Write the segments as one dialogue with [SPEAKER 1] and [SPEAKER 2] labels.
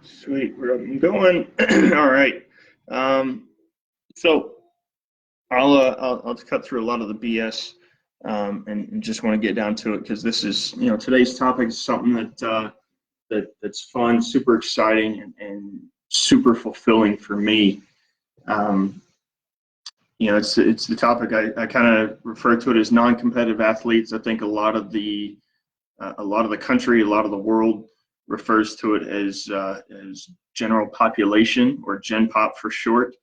[SPEAKER 1] Sweet, we're up and going. All right. Um, so I'll just cut through a lot of the BS, and just want to get down to it because this is, today's topic is something that's fun, super exciting, and super fulfilling for me. Um, it's the topic I kind of refer to it as non-competitive athletes. I think a lot of the country, a lot of the world refers to it as general population, or Gen Pop for short.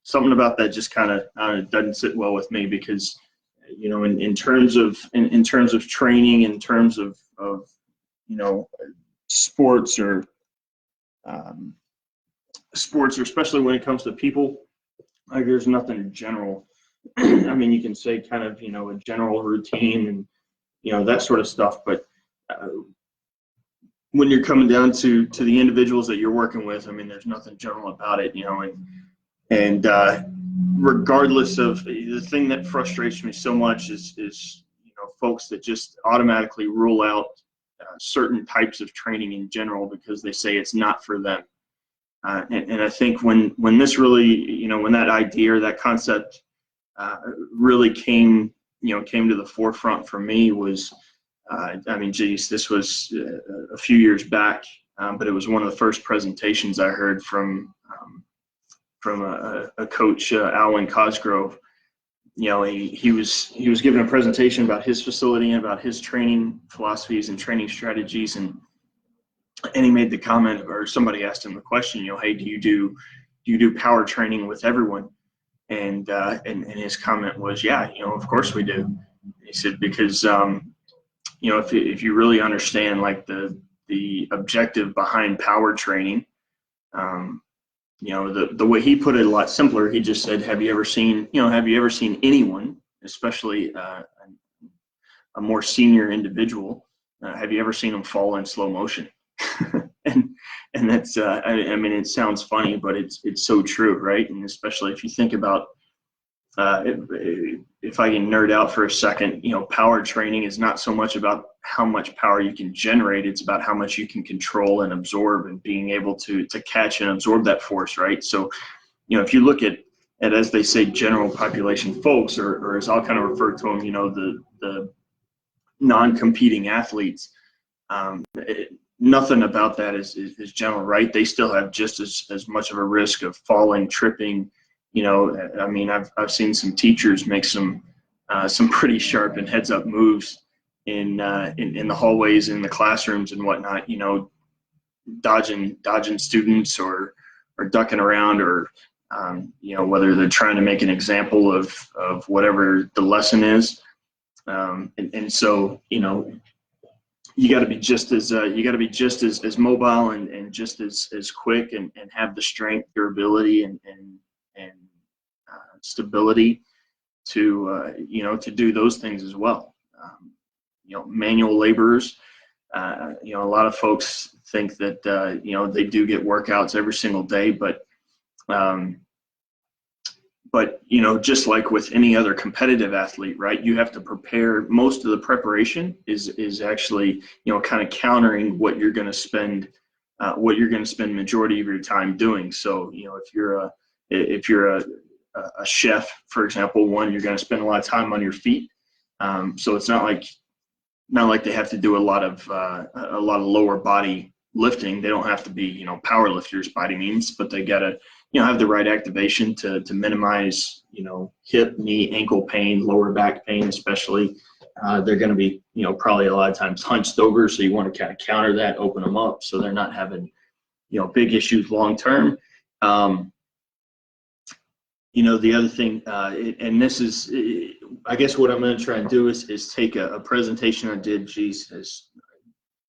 [SPEAKER 1] Something about that just kind of doesn't sit well with me because, in terms of in terms of training, in terms of you know sports or um, sports, or especially when it comes to people, like there's nothing general. I mean, you can say kind of a general routine and that sort of stuff, but uh, when you're coming down to the individuals that you're working with, I mean, there's nothing general about it, and regardless of the thing that frustrates me so much is folks that just automatically rule out certain types of training in general because they say it's not for them. And I think when this really, when that idea or that concept really came to the forefront for me was, I mean, geez, this was a few years back, but it was one of the first presentations I heard from a coach, Alwyn Cosgrove. He was giving a presentation about his facility and about his training philosophies and training strategies, and he made the comment, or somebody asked him the question, hey, do you do power training with everyone? And his comment was, yeah, of course we do. He said, because if you really understand like the objective behind power training, the way he put it, a lot simpler. He just said, have you ever seen anyone, especially a more senior individual, have you ever seen them fall in slow motion? and and that's I mean, it sounds funny, but it's so true, right? And especially if you think about if I can nerd out for a second, power training is not so much about how much power you can generate. It's about how much you can control and absorb, and being able to catch and absorb that force, right? So, if you look at as they say, general population folks, or as I'll kind of refer to them, the non-competing athletes, nothing about that is general, right? They still have just as much of a risk of falling, tripping. I mean, I've seen some teachers make some pretty sharp and heads up moves in the hallways, in the classrooms and whatnot. Dodging students, or ducking around, or whether they're trying to make an example of whatever the lesson is. And so you got to be just as mobile, and just as quick, and have the strength, durability, and stability to do those things as well. Manual laborers. A lot of folks think that they do get workouts every single day, but just like with any other competitive athlete, right? You have to prepare. Most of the preparation is actually kind of countering what you're going to spend majority of your time doing. So if you're a chef, for example, you're going to spend a lot of time on your feet. So it's not like they have to do a lot of lower body lifting. They don't have to be power lifters by any means, but they gotta have the right activation to minimize hip, knee, ankle pain, lower back pain, especially. They're going to be probably a lot of times hunched over, so you want to kind of counter that, open them up so they're not having big issues long term. The other thing, and this is, I guess what I'm going to try and do is take a presentation I did,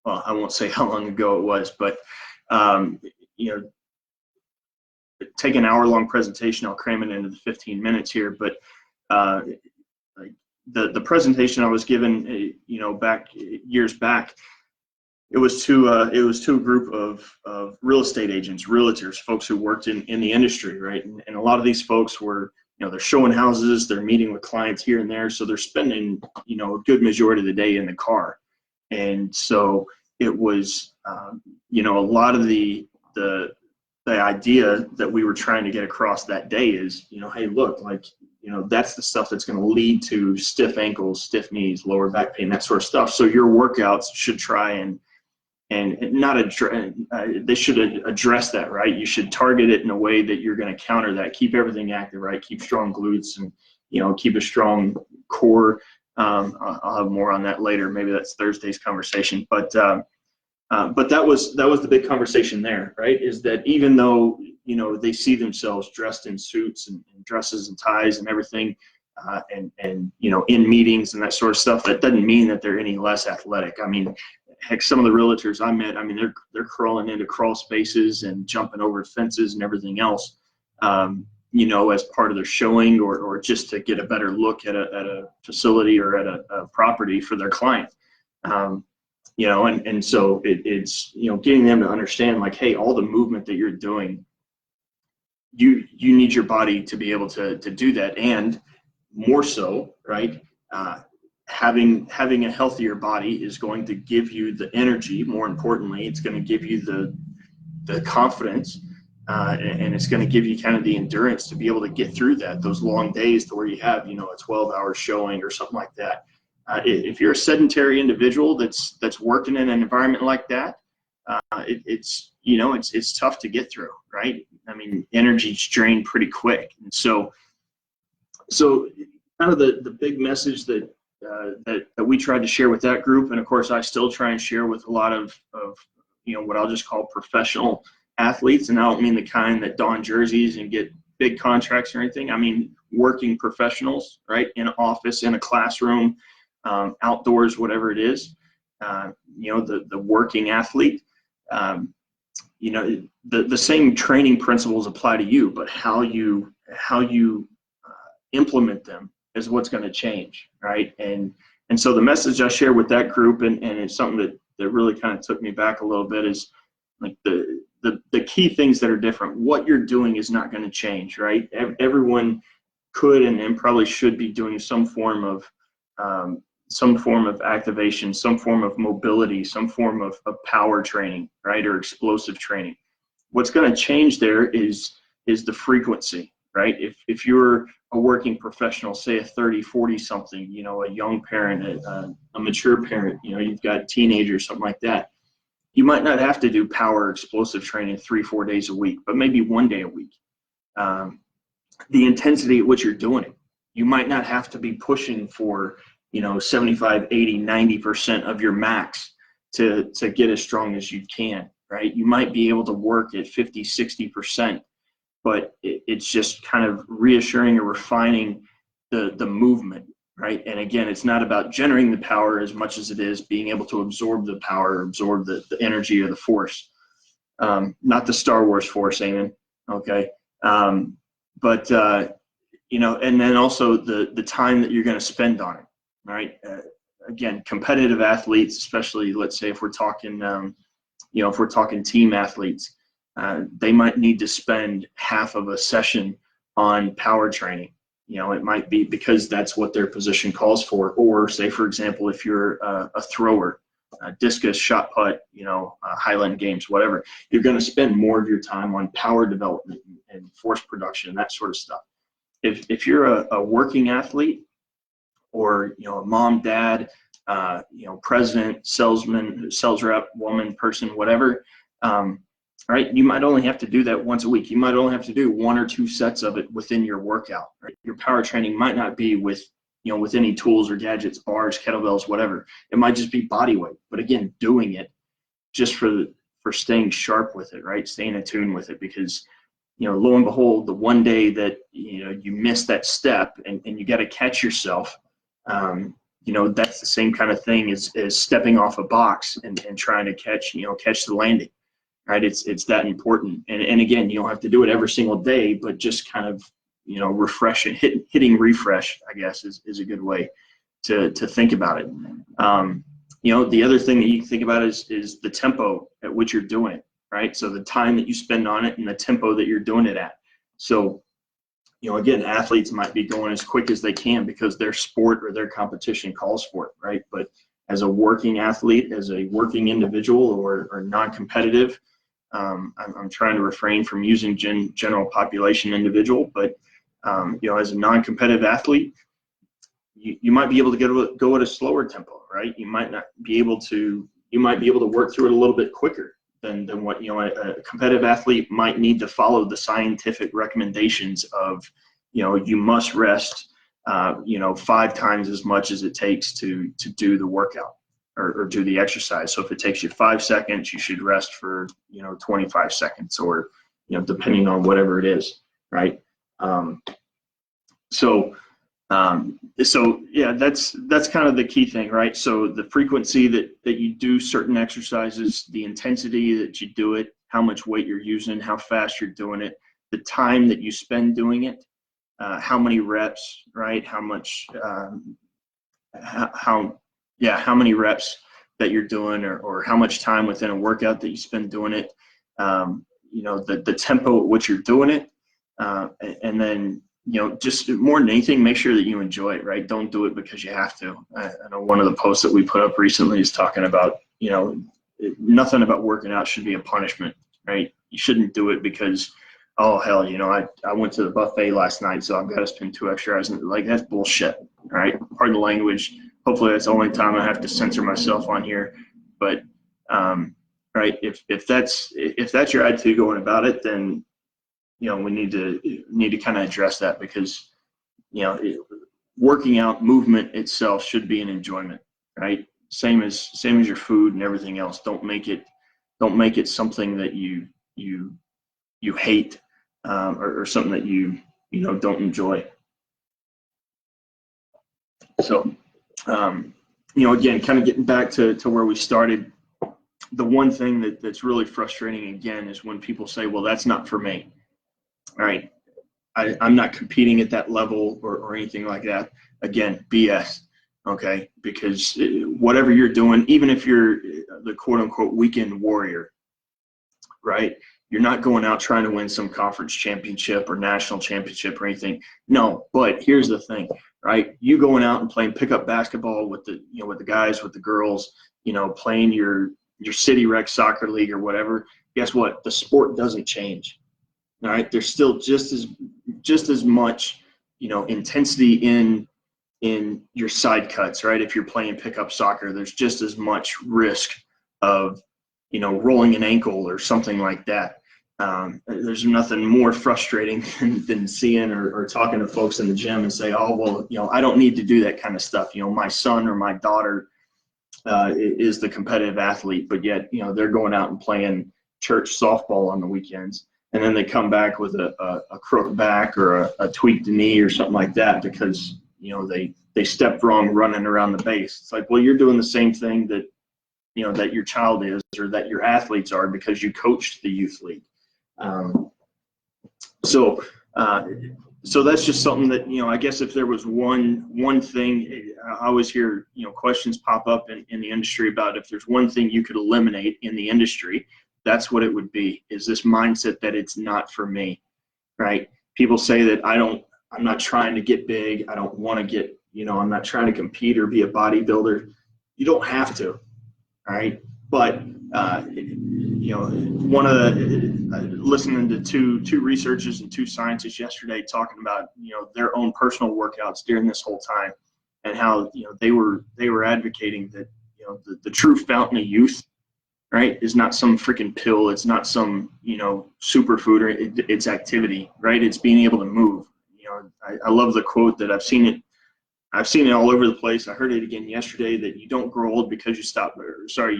[SPEAKER 1] well, I won't say how long ago it was, but, take an hour-long presentation. I'll cram it into the 15 minutes here, but the presentation I was given, back years back, it was to a group of real estate agents, realtors, folks who worked in the industry, right? And a lot of these folks were, they're showing houses, they're meeting with clients here and there, so they're spending, a good majority of the day in the car. And so it was, you know, a lot of the idea that we were trying to get across that day is, you know, hey, look, like, you know, that's the stuff that's going to lead to stiff ankles, stiff knees, lower back pain, that sort of stuff. So your workouts should try and not address, they should address that, right? You should target it in a way that you're going to counter that, keep everything active, right? Keep strong glutes and, you know, keep a strong core. I'll have more on that later. Maybe that's Thursday's conversation, but that was the big conversation there, right? Is that even though, you know, they see themselves dressed in suits and dresses and ties and everything, and you know, in meetings and that sort of stuff, that doesn't mean that they're any less athletic. I mean, heck, some of the realtors I met, I mean, they're crawling into crawl spaces and jumping over fences and everything else, you know, as part of their showing, or just to get a better look at a facility or at a property for their client. You know, and so it's, you know, getting them to understand, like, hey, all the movement that you're doing, you need your body to be able to do that, and more so, right? Having a healthier body is going to give you the energy. More importantly, it's going to give you the confidence, and it's going to give you kind of the endurance to be able to get through those long days to where you have, you know, a 12-hour showing or something like that. If you're a sedentary individual that's working in an environment like that, it's, you know, it's tough to get through, right? I mean, energy's drained pretty quick. And so kind of the big message that we tried to share with that group, and of course I still try and share with a lot of you know, what I'll just call professional athletes. And I don't mean the kind that don jerseys and get big contracts or anything. I mean working professionals, right? In an office, in a classroom, outdoors, whatever it is. You know, the working athlete, you know, the same training principles apply to you, but how you implement them is what's going to change, right? And so the message I share with that group, and it's something that really kind of took me back a little bit, is like the key things that are different. What you're doing is not going to change, right? Everyone could and probably should be doing some form of activation, some form of mobility, some form of power training, right? Or explosive training. What's going to change there is the frequency, right? If you're a working professional, say a 30, 40 something, you know, a young parent, a mature parent, you know, you've got teenagers, something like that, you might not have to do power explosive training 3-4 days a week, but maybe 1 day a week. The intensity at which you're doing it, you might not have to be pushing for, you know, 75, 80, 90% of your max to get as strong as you can, right? You might be able to work at 50, 60%, but it's just kind of reassuring or refining the movement, right? And again, it's not about generating the power as much as it is being able to absorb the power, absorb the energy or the force. Not the Star Wars force, Eamon, okay? But you know, and then also the time that you're going to spend on it, right? Again, competitive athletes, especially, let's say if we're talking, you know, if we're talking team athletes, they might need to spend half of a session on power training. You know, it might be because that's what their position calls for. Or say, for example, if you're a thrower, discus, shot put, you know, Highland Games, whatever, you're going to spend more of your time on power development and force production, that sort of stuff. If you're a working athlete, or, you know, a mom, dad, you know, president, salesman, sales rep, woman, person, whatever, right? You might only have to do that once a week. You might only have to do 1 or 2 sets of it within your workout, right? Your power training might not be with, you know, with any tools or gadgets, bars, kettlebells, whatever. It might just be body weight, but again, doing it just for staying sharp with it, right? Staying attuned with it, because, you know, lo and behold, the one day that, you know, you miss that step and you got to catch yourself, you know, that's the same kind of thing as stepping off a box and trying to catch the landing, right? It's that important. And again, you don't have to do it every single day, but just kind of, you know, refresh and hitting refresh, I guess, is a good way to think about it. You know, the other thing that you can think about is the tempo at which you're doing it, right? So the time that you spend on it and the tempo that you're doing it at. So, you know, again, athletes might be going as quick as they can because their sport or their competition calls for it, right? But as a working athlete, as a working individual, or non-competitive. I'm trying to refrain from using general population individual, but as a non-competitive athlete, you might be able to go at a slower tempo, right? You might be able to work through it a little bit quicker than what a competitive athlete might need to follow the scientific recommendations of, you must rest 5 times as much as it takes to do the workout or do the exercise. So if it takes you 5 seconds, you should rest for 25 seconds, or depending on whatever it is, right? So yeah, that's kind of the key thing, right? So the frequency that you do certain exercises, the intensity that you do it, how much weight you're using, how fast you're doing it, the time that you spend doing it, how many reps, right? How much, how many reps that you're doing, or how much time within a workout that you spend doing it, the tempo at which you're doing it, and then just more than anything, make sure that you enjoy it, right? Don't do it because you have to. I know one of the posts that we put up recently is talking about, nothing about working out should be a punishment, right? You shouldn't do it because, oh, hell, I went to the buffet last night, so I've got to spend 2 extra hours. Like, that's bullshit, right? Pardon the language. Hopefully that's the only time I have to censor myself on here. But, right, if that's your attitude going about it, then we need to kind of address that, because working out, movement itself should be an enjoyment, right? Same as your food and everything else. Don't make it something that you hate, or something that you don't enjoy. So again, kind of getting back to where we started, the one thing that's really frustrating again is when people say, well, that's not for me. All right, I'm not competing at that level or anything like that. Again, BS, okay? Because whatever you're doing, even if you're the quote-unquote weekend warrior, right? You're not going out trying to win some conference championship or national championship or anything. No, but here's the thing, right? You going out and playing pickup basketball with the guys, with the girls, playing your city rec soccer league or whatever. Guess what? The sport doesn't change. All right, there's still just as much, intensity in your side cuts, right? If you're playing pickup soccer, there's just as much risk of, rolling an ankle or something like that. There's nothing more frustrating than seeing or talking to folks in the gym and say, oh, well, I don't need to do that kind of stuff. My son or my daughter is the competitive athlete, but yet, they're going out and playing church softball on the weekends. And then they come back with a crook back or a tweaked knee or something like that because, they stepped wrong running around the base. It's like, well, you're doing the same thing that, that your child is, or that your athletes are, because you coached the youth league. So that's just something that, I guess if there was one thing, I always hear, questions pop up in the industry about if there's one thing you could eliminate in the industry, that's what it would be, is this mindset that it's not for me, right? People say that I'm not trying to get big. I don't want to get, I'm not trying to compete or be a bodybuilder. You don't have to, all right? But, one of the, listening to two researchers and 2 scientists yesterday talking about, their own personal workouts during this whole time, and how, they were advocating that, the true fountain of youth, right, is not some freaking pill. It's not some, superfood. It's activity, right? It's being able to move. I love the quote that I've seen it all over the place. I heard it again yesterday, that you don't grow old because you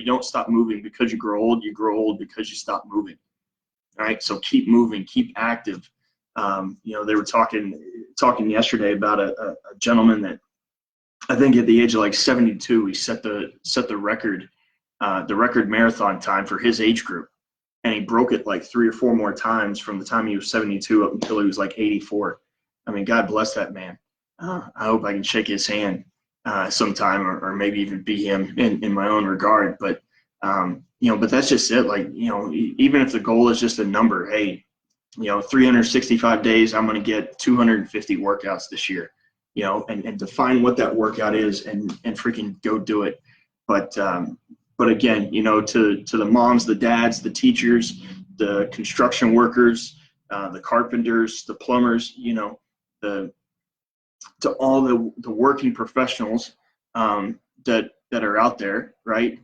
[SPEAKER 1] don't stop moving because you grow old. You grow old because you stop moving. All right. So keep moving, keep active. They were talking yesterday about a gentleman that I think at the age of like 72, he set the record marathon time for his age group, and he broke it like 3 or 4 more times from the time he was 72 up until he was like 84. I mean, God bless that man. I hope I can shake his hand sometime, or maybe even be him in my own regard. But but that's just it. Like, even if the goal is just a number, hey, 365 days, I'm going to get 250 workouts this year, and define what that workout is, and freaking go do it. But again, to the moms, the dads, the teachers, the construction workers, the carpenters, the plumbers, to all the working professionals that are out there, right?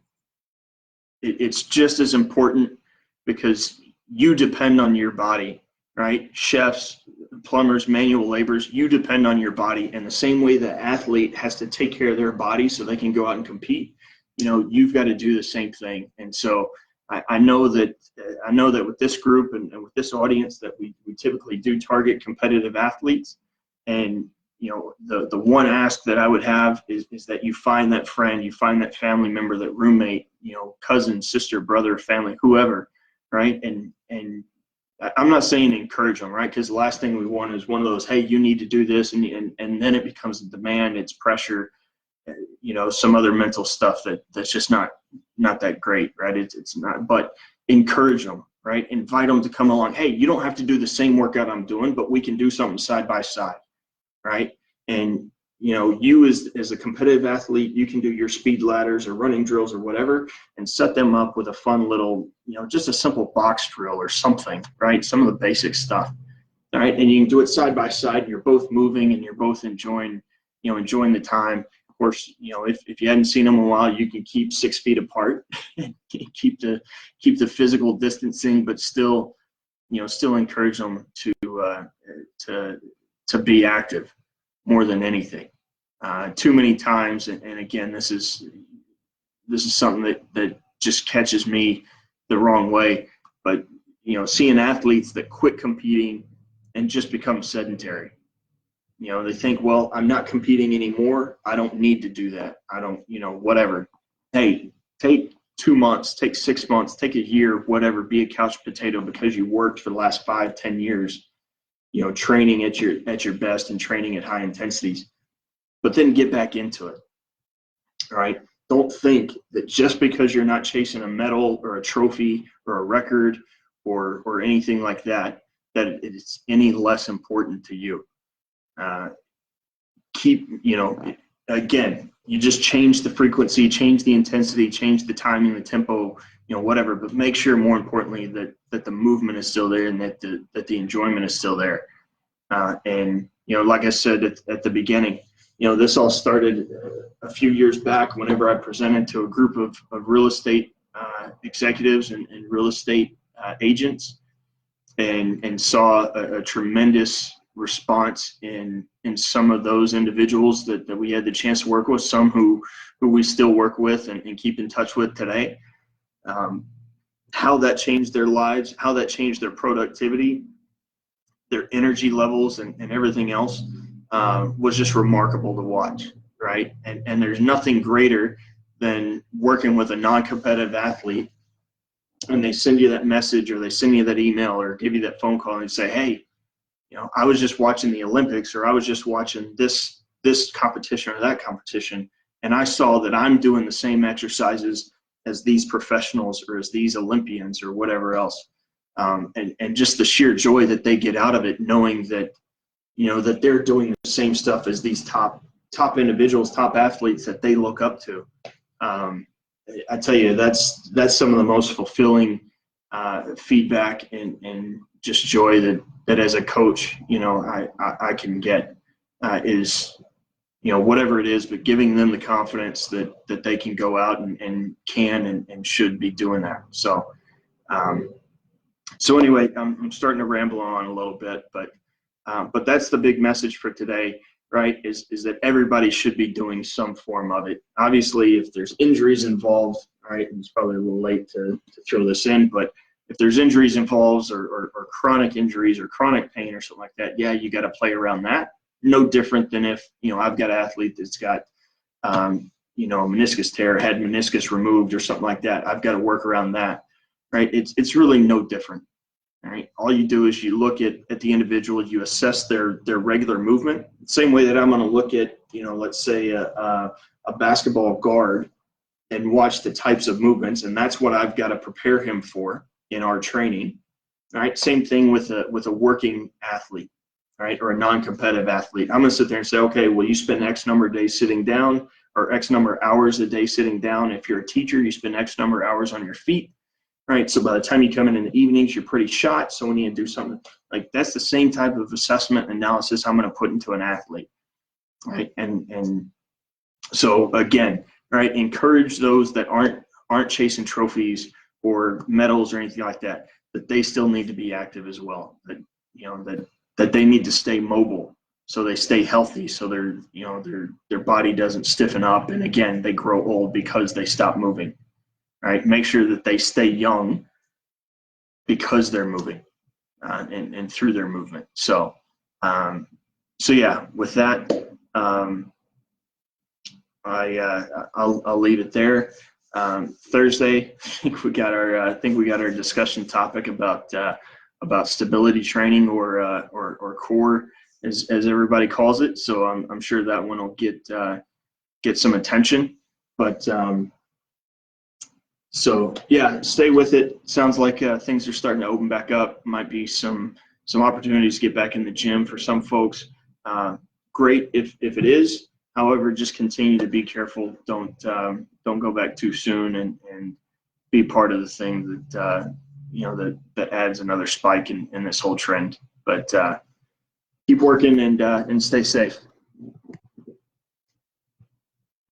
[SPEAKER 1] It's just as important, because you depend on your body, right? Chefs, plumbers, manual laborers, you depend on your body. And the same way the athlete has to take care of their body so they can go out and compete, you've got to do the same thing. And so I know that with this group and with this audience that we typically do target competitive athletes. And the one ask that I would have is that you find that friend, you find that family member, that roommate, cousin, sister, brother, family, whoever, right? And I'm not saying encourage them, right? Because the last thing we want is one of those, hey, you need to do this, and then it becomes a demand, it's pressure, some other mental stuff that's just not that great, right? It's not, but encourage them, right? Invite them to come along. Hey, you don't have to do the same workout I'm doing, but we can do something side by side, right? And you as a competitive athlete, you can do your speed ladders or running drills or whatever, and set them up with a fun little, just a simple box drill or something, right? Some of the basic stuff, all right? And you can do it side by side, and you're both moving and you're both enjoying the time. Of course, if you hadn't seen them in a while, you can keep 6 feet apart and keep the physical distancing, but still encourage them to be active more than anything. Too many times, and again, this is something that just catches me the wrong way, but seeing athletes that quit competing and just become sedentary. They think, well, I'm not competing anymore, I don't need to do that, I don't, whatever. Hey, take 2 months, take 6 months, take a year, whatever, be a couch potato because you worked for the last 5-10 years, training at your best and training at high intensities, but then get back into it. All right. Don't think that just because you're not chasing a medal or a trophy or a record or anything like that it's any less important to you. Again, you just change the frequency, change the intensity, change the timing, the tempo, whatever, but make sure, more importantly, that the movement is still there and that the enjoyment is still there. And like I said at the beginning, this all started a few years back whenever I presented to a group of real estate executives and real estate agents, and saw a tremendous response in some of those individuals that we had the chance to work with, some who we still work with and keep in touch with today. How that changed their lives, how that changed their productivity, their energy levels, and everything else was just remarkable to watch, right? And there's nothing greater than working with a non-competitive athlete, and they send you that message or they send you that email or give you that phone call and say, hey, I was just watching the Olympics, or I was just watching this competition or that competition, and I saw that I'm doing the same exercises as these professionals or as these Olympians or whatever else. And just the sheer joy that they get out of it, knowing that, that they're doing the same stuff as these top individuals, top athletes that they look up to. I tell you, that's some of the most fulfilling feedback and just joy that as a coach, I can get is, whatever it is, but giving them the confidence that they can go out and can and should be doing that. So anyway, I'm starting to ramble on a little bit, but that's the big message for today, right? Is that everybody should be doing some form of it. Obviously, if there's injuries involved, right, and it's probably a little late to throw this in, but if there's injuries involved or chronic injuries or chronic pain or something like that, yeah, you got to play around that. No different than if, I've got an athlete that's got, a meniscus tear, had meniscus removed or something like that. I've got to work around that, right? It's really no different, right? All you do is you look at the individual, you assess their regular movement. Same way that I'm going to look at, let's say a basketball guard and watch the types of movements, and that's what I've got to prepare him for in our training. All right. Same thing with a working athlete, right, or a non-competitive athlete. I'm going to sit there and say, okay, well, you spend X number of days sitting down, or X number of hours a day sitting down. If you're a teacher, you spend X number of hours on your feet, right? So by the time you come in the evenings, you're pretty shot. So when you do something like that's the same type of assessment analysis I'm going to put into an athlete, right? And so again, right, encourage those that aren't chasing trophies or medals or anything like that, that they still need to be active as well. That that they need to stay mobile so they stay healthy, so their body doesn't stiffen up, and again they grow old because they stop moving. Right, make sure that they stay young because they're moving and through their movement. So yeah, with that. I'll leave it there. Thursday, I think we got our discussion topic about stability training or core as everybody calls it. So I'm sure that one will get some attention. But so yeah, stay with it. Sounds like things are starting to open back up. Might be some opportunities to get back in the gym for some folks. Great if it is. However, just continue to be careful. Don't go back too soon and be part of the thing that adds another spike in this whole trend. But keep working and stay safe.